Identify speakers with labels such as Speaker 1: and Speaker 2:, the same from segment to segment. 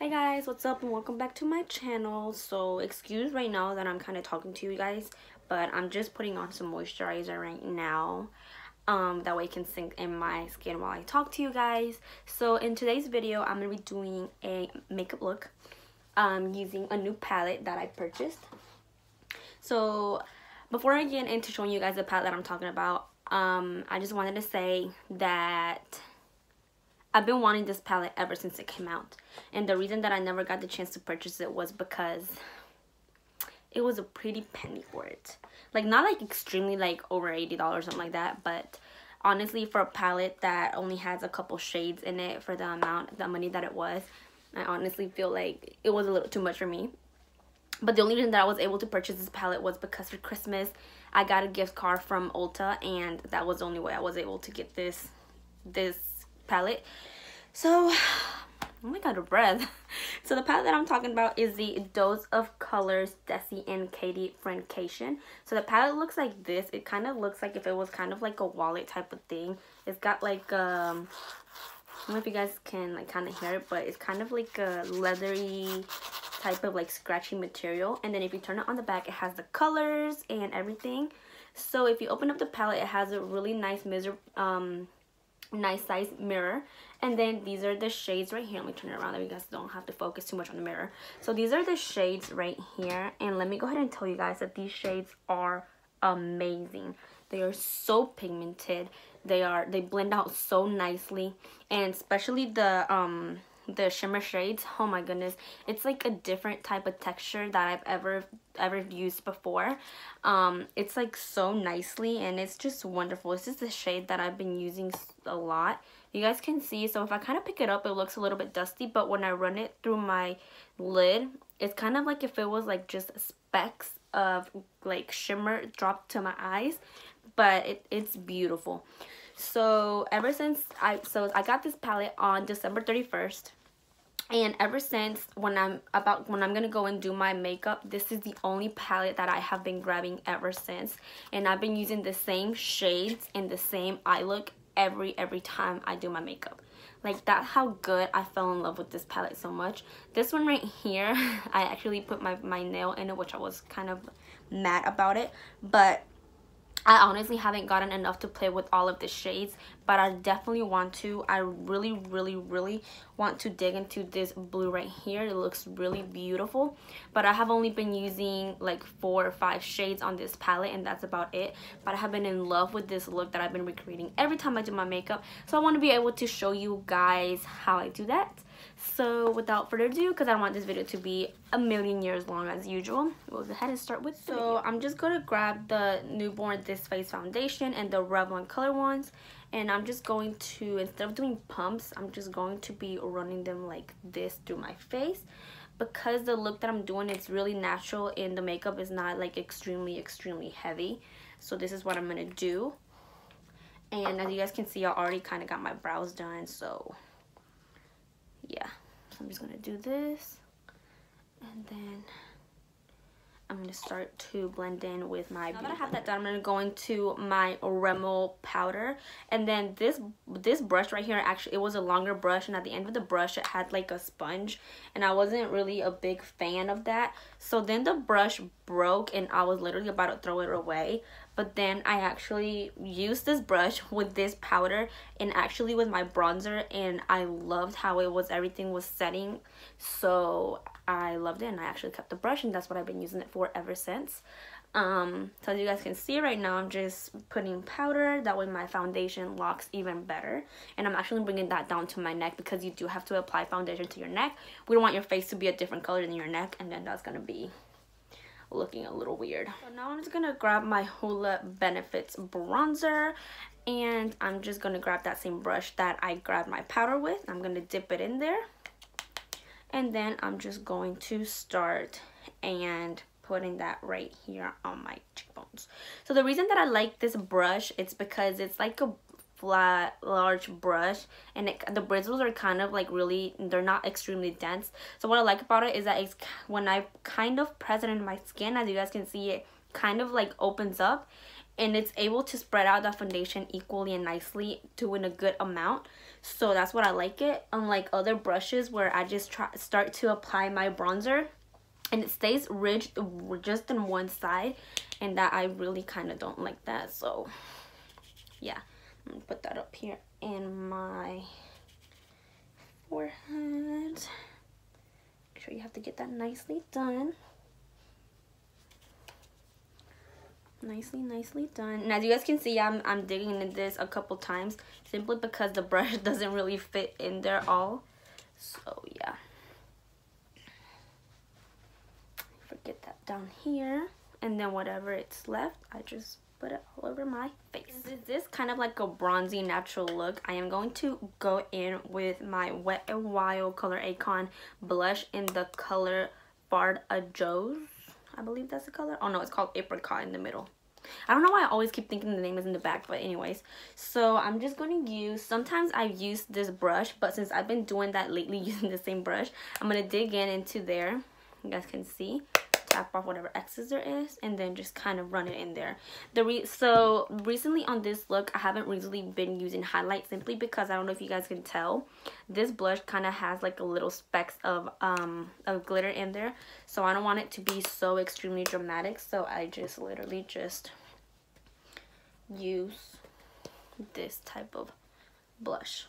Speaker 1: Hey guys, what's up and welcome back to my channel. So excuse right now that I'm kind of talking to you guys, but I'm just putting on some moisturizer right now. That way it can sink in my skin while I talk to you guys. So in today's video, I'm going to be doing a makeup look using a new palette that I purchased. So before I get into showing you guys the palette that I'm talking about, I just wanted to say that I've been wanting this palette ever since it came out. And the reason that I never got the chance to purchase it was because it was a pretty penny for it. Like, not like extremely like over $80 or something like that, but honestly, for a palette that only has a couple shades in it for the money that it was, I honestly feel like it was a little too much for me. But the only reason that I was able to purchase this palette was because for Christmas, I got a gift card from Ulta, and that was the only way I was able to get this palette. So oh my god, a breath. So the palette that I'm talking about is the Dose of Colors Desi and Katy Friendcation. So the palette looks like this. It kind of looks like if it was kind of like a wallet type of thing. It's got like I don't know if you guys can like kind of hear it, but it's kind of like a leathery type of like scratchy material. And then if you turn it on the back, it has the colors and everything. So if you open up the palette, it has a really nice nice size mirror, and then these are the shades right here. Let me turn it around so you guys don't have to focus too much on the mirror. So these are the shades right here, and let me go ahead and tell you guys that these shades are amazing. They are so pigmented. They blend out so nicely, and especially the shimmer shades, oh my goodness, it's like a different type of texture that I've ever used before. It's like so nicely, and it's just wonderful. This is the shade that I've been using a lot. You guys can see, so if I kind of pick it up, it looks a little bit dusty, but when I run it through my lid, it's kind of like if it was like just specks of like shimmer dropped to my eyes, but it's beautiful. So ever since I got this palette on December 31st, and ever since when I'm gonna go and do my makeup, this is the only palette that I have been grabbing ever since. And I've been using the same shades and the same eye look every time I do my makeup. Like, that's how good I fell in love with this palette so much. This one right here, I actually put my nail in it, which I was kind of mad about it, but I honestly haven't gotten enough to play with all of the shades, but I definitely want to. I really want to dig into this blue right here. It looks really beautiful, but I have only been using like 4 or 5 shades on this palette, and that's about it. But I have been in love with this look that I've been recreating every time I do my makeup, so I want to be able to show you guys how I do that. So without further ado, because I don't want this video to be a million years long as usual, we'll go ahead and start with the video. I'm just going to grab the Newborn This Face Foundation and the Revlon Color ones, and I'm just going to, instead of doing pumps, I'm just going to be running them like this through my face, because the look that I'm doing is really natural and the makeup is not like extremely heavy. So this is what I'm going to do. And as you guys can see, I already kind of got my brows done, so yeah. So I'm just gonna do this, and then I'm gonna start to blend in with my now that I have that done, I'm gonna go into my Rimmel powder. And then this brush right here, actually it was a longer brush, and at the end of the brush it had like a sponge, and I wasn't really a big fan of that. So then the brush broke and I was literally about to throw it away, but then I actually used this brush with this powder and actually with my bronzer, and I loved how everything was setting. So I loved it, and I actually kept the brush, and that's what I've been using it for ever since. So as you guys can see right now, I'm just putting powder, that way my foundation locks even better. And I'm actually bringing that down to my neck, because you do have to apply foundation to your neck. We don't want your face to be a different color than your neck, and then that's gonna be looking a little weird. So now I'm just gonna grab my Hoola Benefits bronzer, and I'm just gonna grab that same brush that I grabbed my powder with. I'm gonna dip it in there, and then I'm just going to start and putting that right here on my cheekbones. So the reason that I like this brush, it's because it's like a flat large brush, and the bristles are kind of like really, they're not extremely dense. So what I like about it is that it's, when I kind of press it into my skin, as you guys can see, it kind of like opens up, and it's able to spread out the foundation equally and nicely, doing a good amount. So that's what I like it. Unlike other brushes where I just start to apply my bronzer and it stays ridged just on one side, and that I really kind of don't like that. So yeah, I'm gonna put that up here in my forehead. Make sure you have to get that nicely done. Nicely done. And as you guys can see, I'm digging into this a couple times simply because the brush doesn't really fit in there all. So yeah, forget that down here, and then whatever it's left, I just put it all over my face. Is this kind of like a bronzy natural look? I am going to go in with my Wet n Wild Color Icon blush in the color Fard Joe's. I believe that's the color. Oh no, it's called Apricot in the middle. I don't know why I always keep thinking the name is in the back, but anyways. So I'm just going to use, sometimes I use this brush, but since I've been doing that lately using the same brush, I'm going to dig into there. You guys can see. Tap off whatever excess there is, and then just kind of run it in there. So recently on this look, I haven't really been using highlight simply because I don't know if you guys can tell, this blush kind of has like a little specks of glitter in there, so I don't want it to be so extremely dramatic. So I just literally just use this type of blush.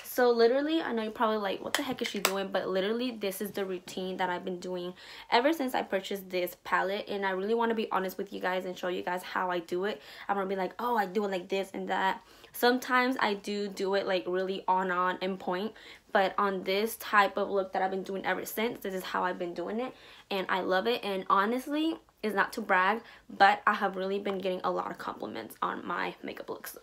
Speaker 1: So literally, I know you're probably like, what the heck is she doing? But literally, this is the routine that I've been doing ever since I purchased this palette. And I really want to be honest with you guys and show you guys how I do it. I'm going to be like, oh, I do it like this and that. Sometimes I do it like really on and point. But on this type of look that I've been doing ever since, this is how I've been doing it. And I love it. And honestly, it's not to brag, but I have really been getting a lot of compliments on my makeup looks.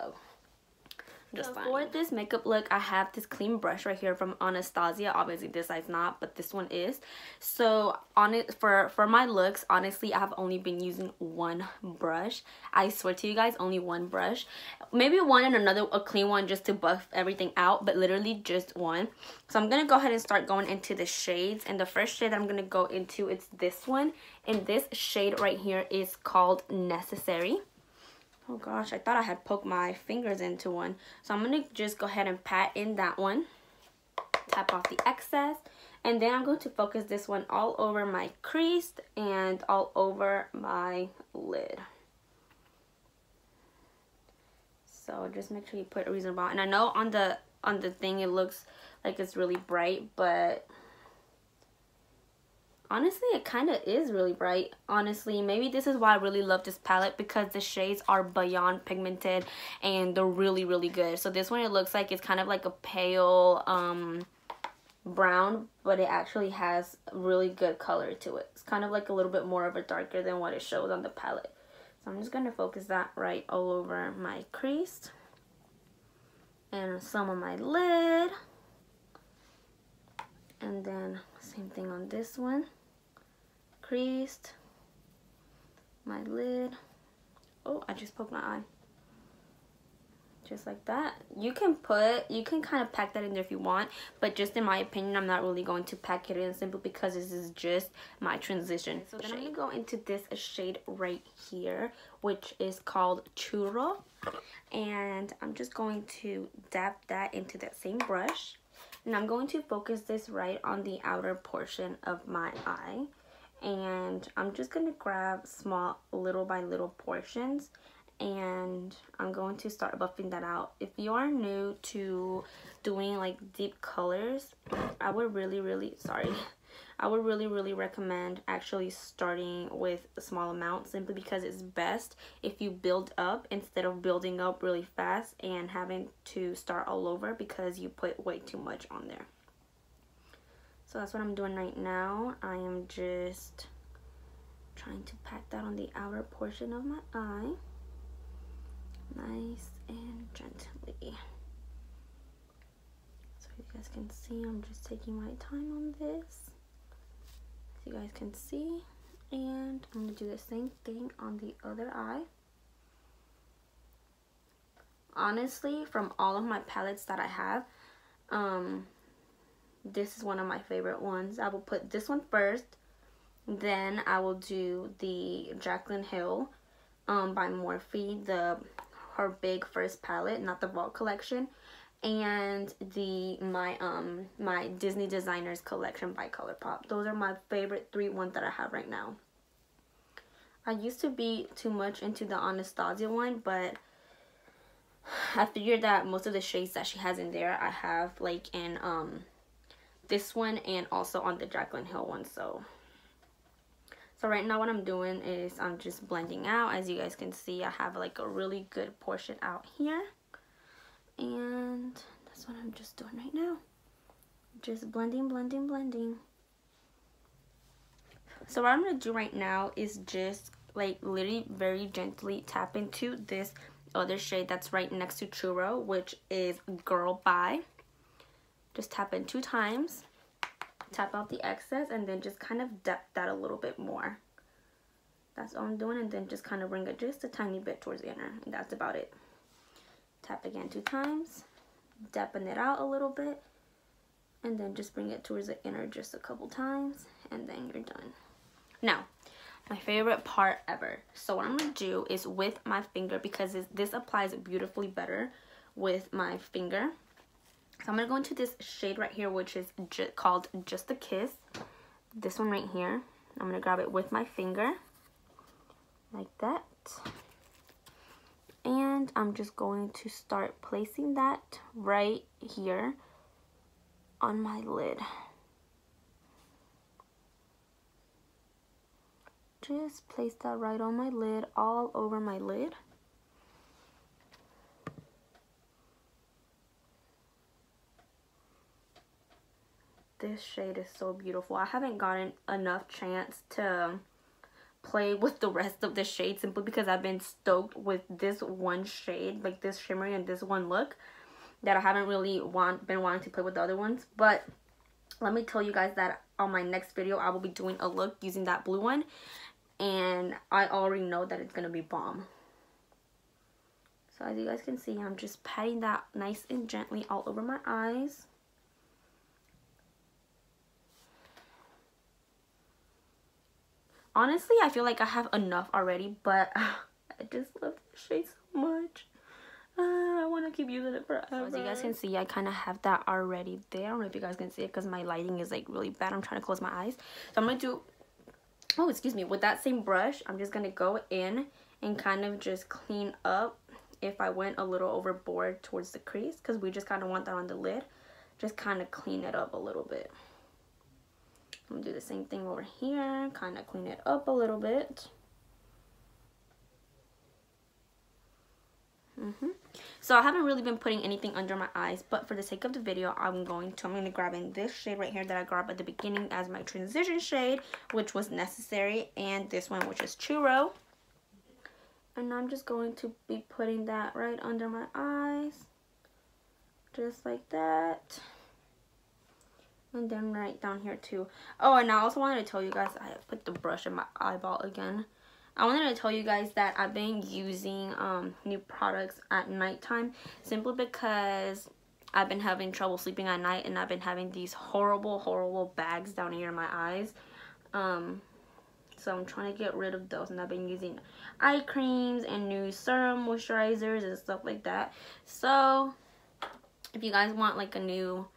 Speaker 1: So for this makeup look, I have this clean brush right here from Anastasia. Obviously this side's not, but this one is. So on it, for my looks, honestly, I have only been using one brush. I swear to you guys, only one brush. Maybe one and a clean one just to buff everything out, but literally just one. So I'm gonna go ahead and start going into the shades, and the first shade I'm gonna go into, it's this one, and this shade right here is called Necessary. Oh gosh, I thought I had poked my fingers into one. So I'm going to just go ahead and pat in that one. Tap off the excess. And then I'm going to focus this one all over my crease and all over my lid. So just make sure you put a reasonable amount. And I know on the thing it looks like it's really bright, but honestly, it kind of is really bright. Honestly, maybe this is why I really love this palette, because the shades are beyond pigmented and they're really, really good. So this one, it looks like it's kind of like a pale brown, but it actually has really good color to it. It's kind of like a little bit more of a darker than what it shows on the palette. So I'm just going to focus that right all over my crease and some of my lid. And then same thing on this one. Creased, my lid. Oh, I just poked my eye. Just like that. You can kind of pack that in there if you want, but just in my opinion, I'm not really going to pack it in simply because this is just my transition. So then I'm gonna go into this shade right here, which is called Churro, and I'm just going to dab that into that same brush, and I'm going to focus this right on the outer portion of my eye. And I'm just going to grab small little by little portions, and I'm going to start buffing that out. If you are new to doing like deep colors, I would really recommend actually starting with a small amount, simply because it's best if you build up instead of building up really fast and having to start all over because you put way too much on there. So that's what I'm doing right now. I am just trying to pack that on the outer portion of my eye. Nice and gently. So you guys can see, I'm just taking my time on this. So you guys can see. And I'm going to do the same thing on the other eye. Honestly, from all of my palettes that I have, this is one of my favorite ones. I will put this one first, then I will do the Jaclyn Hill by Morphe, her big first palette, not the Vault collection, and my Disney Designers Collection by ColourPop. Those are my favorite 3 ones that I have right now. I used to be too much into the Anastasia one, but I figured that most of the shades that she has in there I have like in this one and also on the Jaclyn Hill one. So right now what I'm doing is I'm just blending out. As you guys can see, I have like a really good portion out here, and that's what I'm just doing right now. Just blending, blending, blending. So what I'm going to do right now is just like literally very gently tap into this other shade that's right next to Churro, which is Girl Bye. Just tap in 2 times, tap out the excess, and then just kind of dip that a little bit more. That's all I'm doing, and then just kind of bring it just a tiny bit towards the inner, and that's about it. Tap again 2 times, dapping it out a little bit, and then just bring it towards the inner just a couple times, and then you're done. Now, my favorite part ever. So what I'm going to do is with my finger, because this applies beautifully better with my finger. So I'm going to go into this shade right here, which is called Just a Kiss. This one right here. I'm going to grab it with my finger, like that. And I'm just going to start placing that right here on my lid. Just place that right on my lid, all over my lid. This shade is so beautiful. I haven't gotten enough chance to play with the rest of the shades simply because I've been stoked with this one shade, like this shimmery and this one look, that I haven't really been wanting to play with the other ones. But let me tell you guys that on my next video I will be doing a look using that blue one, and I already know that it's gonna be bomb. So as you guys can see, I'm just patting that nice and gently all over my eyes. Honestly, I feel like I have enough already, but I just love this shade so much. I want to keep using it forever. So as you guys can see, I kind of have that already there. I don't know if you guys can see it because my lighting is like really bad. I'm trying to close my eyes. So I'm going to do, oh, excuse me, with that same brush, I'm just going to go in and kind of just clean up if I went a little overboard towards the crease, because we just kind of want that on the lid. Just kind of clean it up a little bit. I'm going to do the same thing over here, kind of clean it up a little bit. So I haven't really been putting anything under my eyes, but for the sake of the video, I'm going to grab in this shade right here that I grabbed at the beginning as my transition shade, which was necessary, and this one, which is Churro. And I'm just going to be putting that right under my eyes, just like that. And then right down here too. Oh, and I also wanted to tell you guys, I put the brush in my eyeball again. I wanted to tell you guys that I've been using new products at nighttime simply because I've been having trouble sleeping at night, and I've been having these horrible bags down here in my eyes. So I'm trying to get rid of those, and I've been using eye creams and new serum moisturizers and stuff like that. So if you guys want like a new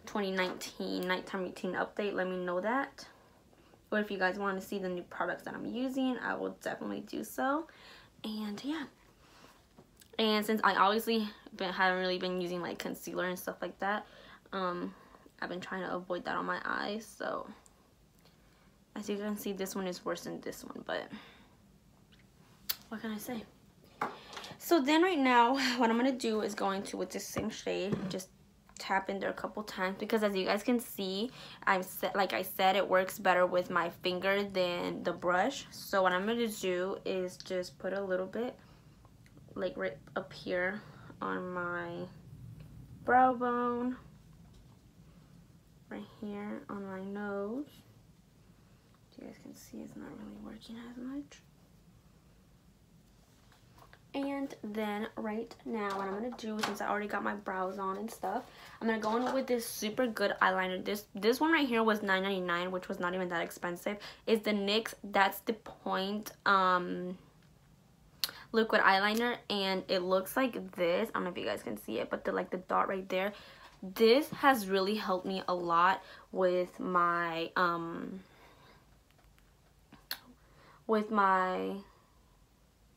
Speaker 1: 2019 nighttime routine update, let me know that. Or if you guys want to see the new products that I'm using, I will definitely do so. And yeah, and since I obviously haven't really been using like concealer and stuff like that, I've been trying to avoid that on my eyes. So as you can see, this one is worse than this one, but what can I say? So then right now, what I'm going to do is going to, with this same shade, just tap in there a couple times, because as you guys can see, like I said, it works better with my finger than the brush. So what I'm going to do is just put a little bit like right up here on my brow bone, right here on my nose. As you guys can see, it's not really working as much. And then right now, what I'm going to do, since I already got my brows on and stuff, I'm going to go in with this super good eyeliner. This one right here was $9.99, which was not even that expensive. It's the NYX That's the Point liquid eyeliner, and it looks like this. I don't know if you guys can see it, but the dot right there. This has really helped me a lot with my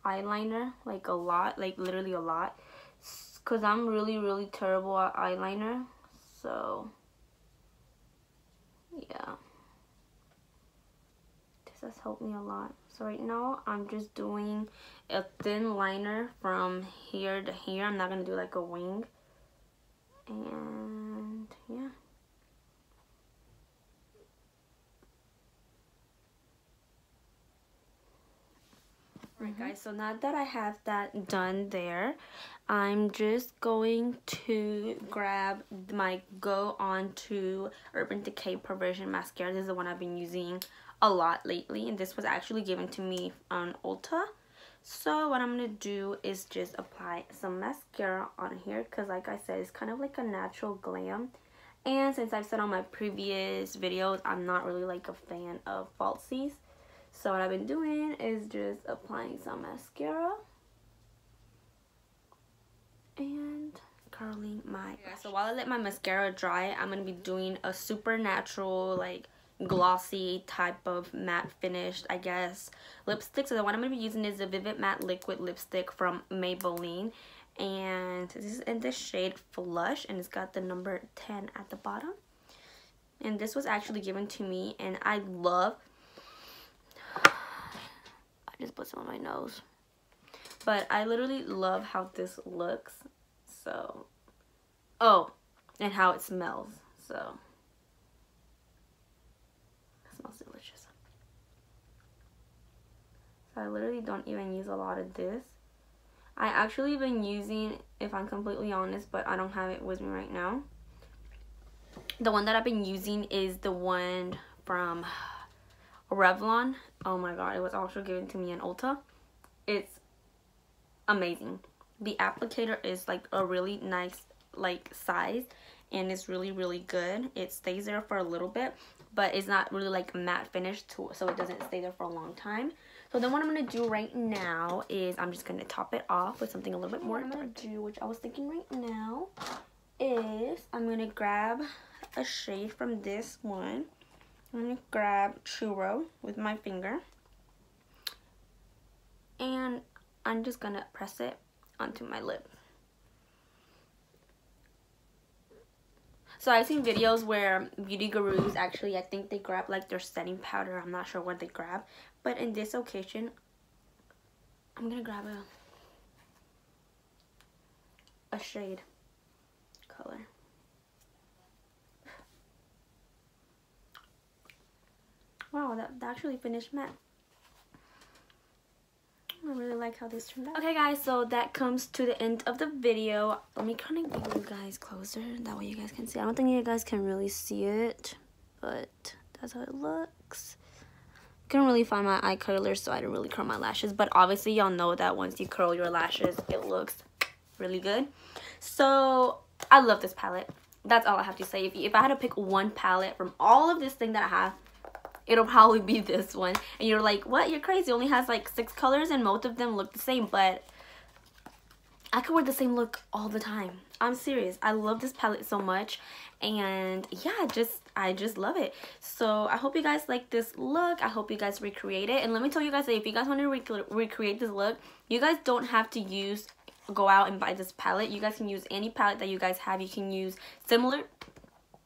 Speaker 1: eyeliner, like a lot, like literally a lot, because I'm really terrible at eyeliner. So yeah, this has helped me a lot. So right now I'm just doing a thin liner from here to here. I'm not gonna do like a wing. And yeah. Alright guys, so now that I have that done there, I'm just going to grab my Go On to Urban Decay Perversion Mascara. This is the one I've been using a lot lately, and this was actually given to me on Ulta. So what I'm going to do is just apply some mascara on here, because like I said, it's kind of like a natural glam. And since I've said on my previous videos, I'm not really like a fan of falsies. So what I've been doing is just applying some mascara and curling my lashes. So while I let my mascara dry, I'm going to be doing a super natural, like glossy type of matte finished, I guess, lipstick. So the one I'm going to be using is the Vivid Matte Liquid Lipstick from Maybelline. And this is in the shade Flush, and it's got the number 10 at the bottom. And this was actually given to me, and I love... I just put some on my nose. But I literally love how this looks. So, oh, and how it smells. So, it smells delicious. So I literally don't even use a lot of this. I actually been using, if I'm completely honest, but I don't have it with me right now. The one that I've been using is the one from Revlon. Oh my god, it was also given to me in Ulta. It's amazing. The applicator is like a really nice like size, and it's really good. It stays there for a little bit, but it's not really like matte finish too, so it doesn't stay there for a long time. So then what I'm going to do right now is I'm just going to top it off with something a little bit more dark. Which I was thinking right now is I'm going to grab a shade from this one. I'm going to grab Churro with my finger. And I'm just going to press it onto my lip. So I've seen videos where beauty gurus actually, I think they grab like their setting powder. I'm not sure what they grab. But in this occasion, I'm going to grab a shade color. Wow, that actually finished matte. I really like how this turned out. Okay guys, so that comes to the end of the video. Let me kind of get you guys closer, that way you guys can see. I don't think you guys can really see it, but that's how it looks. Couldn't really find my eye curler, so I didn't really curl my lashes, but obviously y'all know that once you curl your lashes, it looks really good. So I love this palette. That's all I have to say. If I had to pick one palette from all of this thing that I have, it'll probably be this one. And you're like, what? You're crazy. It only has like 6 colors and most of them look the same. But I could wear the same look all the time. I'm serious. I love this palette so much. And yeah, I just love it. So I hope you guys like this look. I hope you guys recreate it. And let me tell you guys that if you guys want to recreate this look, you guys don't have to go out and buy this palette. You guys can use any palette that you guys have. You can use similar...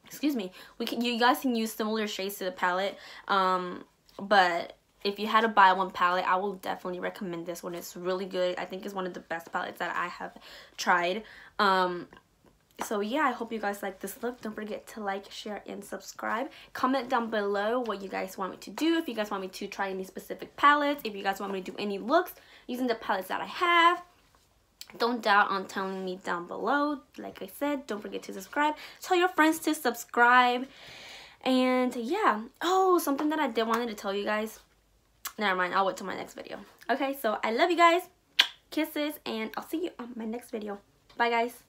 Speaker 1: Excuse me. You guys can use similar shades to the palette. But if you had to buy one palette, I will definitely recommend this one. It's really good. I think it's one of the best palettes that I have tried. So yeah, I hope you guys like this look. Don't forget to like, share, and subscribe. Comment down below what you guys want me to do. If you guys want me to try any specific palettes. If you guys want me to do any looks using the palettes that I have. Don't doubt on telling me down below. Like I said, don't forget to subscribe. Tell your friends to subscribe. And yeah. Oh, something that I did wanted to tell you guys. Never mind. I'll wait till my next video. Okay, so I love you guys. Kisses. And I'll see you on my next video. Bye, guys.